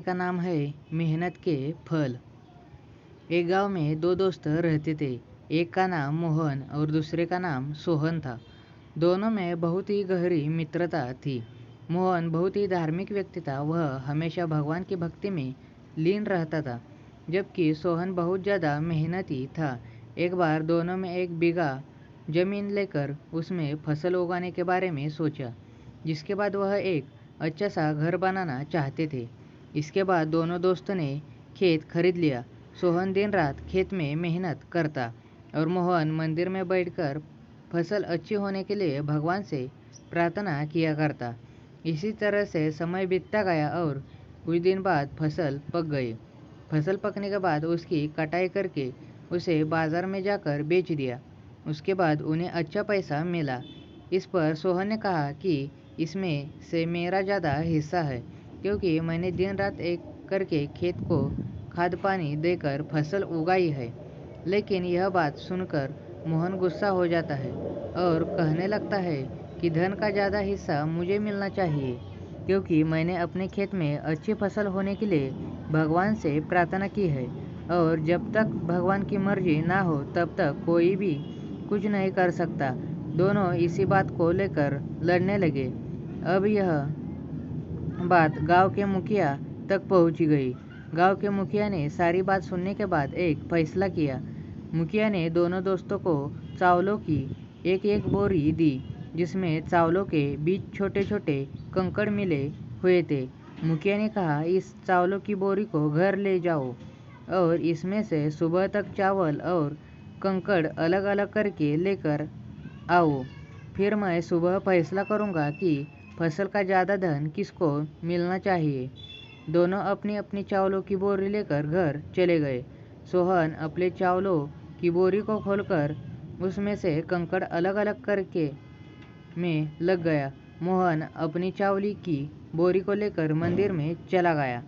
का नाम है मेहनत के फल। एक गांव में दो दोस्त रहते थे। एक का नाम मोहन और दूसरे का नाम सोहन था। दोनों में बहुत ही गहरी मित्रता थी। मोहन बहुत ही धार्मिक व्यक्ति था। वह हमेशा भगवान की भक्ति में लीन रहता था, जबकि सोहन बहुत ज़्यादा मेहनती था। एक बार दोनों में एक बीघा जमीन लेकर उसमें फसल उगाने के बारे में सोचा, जिसके बाद वह एक अच्छा सा घर बनाना चाहते थे। इसके बाद दोनों दोस्तों ने खेत खरीद लिया। सोहन दिन रात खेत में मेहनत करता और मोहन मंदिर में बैठकर फसल अच्छी होने के लिए भगवान से प्रार्थना किया करता। इसी तरह से समय बीतता गया और कुछ दिन बाद फसल पक गई। फसल पकने के बाद उसकी कटाई करके उसे बाजार में जाकर बेच दिया। उसके बाद उन्हें अच्छा पैसा मिला। इस पर सोहन ने कहा कि इसमें से मेरा ज़्यादा हिस्सा है, क्योंकि मैंने दिन रात एक करके खेत को खाद पानी देकर फसल उगाई है। लेकिन यह बात सुनकर मोहन गुस्सा हो जाता है और कहने लगता है कि धन का ज़्यादा हिस्सा मुझे मिलना चाहिए, क्योंकि मैंने अपने खेत में अच्छी फसल होने के लिए भगवान से प्रार्थना की है और जब तक भगवान की मर्जी ना हो तब तक कोई भी कुछ नहीं कर सकता। दोनों इसी बात को लेकर लड़ने लगे। अब यह बात गांव के मुखिया तक पहुंची गई। गांव के मुखिया ने सारी बात सुनने के बाद एक फैसला किया। मुखिया ने दोनों दोस्तों को चावलों की एक एक बोरी दी, जिसमें चावलों के बीच छोटे छोटे कंकड़ मिले हुए थे। मुखिया ने कहा, इस चावलों की बोरी को घर ले जाओ और इसमें से सुबह तक चावल और कंकड़ अलग अलग करके लेकर आओ। फिर मैं सुबह फैसला करूँगा कि फसल का ज़्यादा धन किसको मिलना चाहिए। दोनों अपनी अपनी चावलों की बोरी लेकर घर चले गए। सोहन अपने चावलों की बोरी को खोलकर उसमें से कंकड़ अलग अलग करके में लग गया। मोहन अपनी चावली की बोरी को लेकर मंदिर में चला गया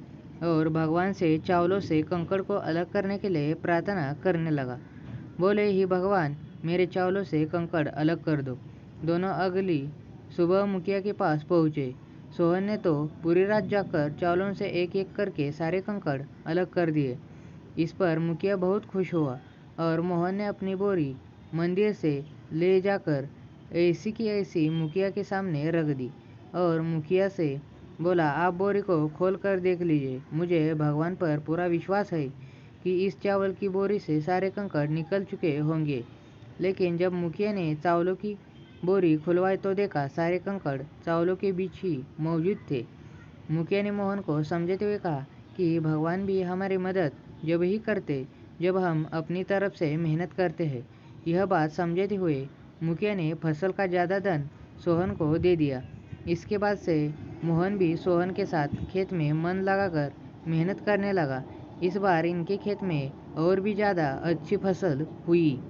और भगवान से चावलों से कंकड़ को अलग करने के लिए प्रार्थना करने लगा। बोले, ही भगवान, मेरे चावलों से कंकड़ अलग कर दो। दोनों अगली सुबह मुखिया के पास पहुँचे। सोहन ने तो पूरी रात जाकर चावलों से एक एक करके सारे कंकड़ अलग कर दिए। इस पर मुखिया बहुत खुश हुआ और मोहन ने अपनी बोरी मंदिर से ले जाकर ऐसी की ऐसी मुखिया के सामने रख दी और मुखिया से बोला, आप बोरी को खोल कर देख लीजिए। मुझे भगवान पर पूरा विश्वास है कि इस चावल की बोरी से सारे कंकड़ निकल चुके होंगे। लेकिन जब मुखिया ने चावलों की बोरी खुलवाई तो देखा सारे कंकड़ चावलों के बीच ही मौजूद थे। मुखिया ने मोहन को समझाते हुए कहा कि भगवान भी हमारी मदद जब ही करते जब हम अपनी तरफ से मेहनत करते हैं। यह बात समझाते हुए मुखिया ने फसल का ज़्यादा धन सोहन को दे दिया। इसके बाद से मोहन भी सोहन के साथ खेत में मन लगाकर मेहनत करने लगा। इस बार इनके खेत में और भी ज़्यादा अच्छी फसल हुई।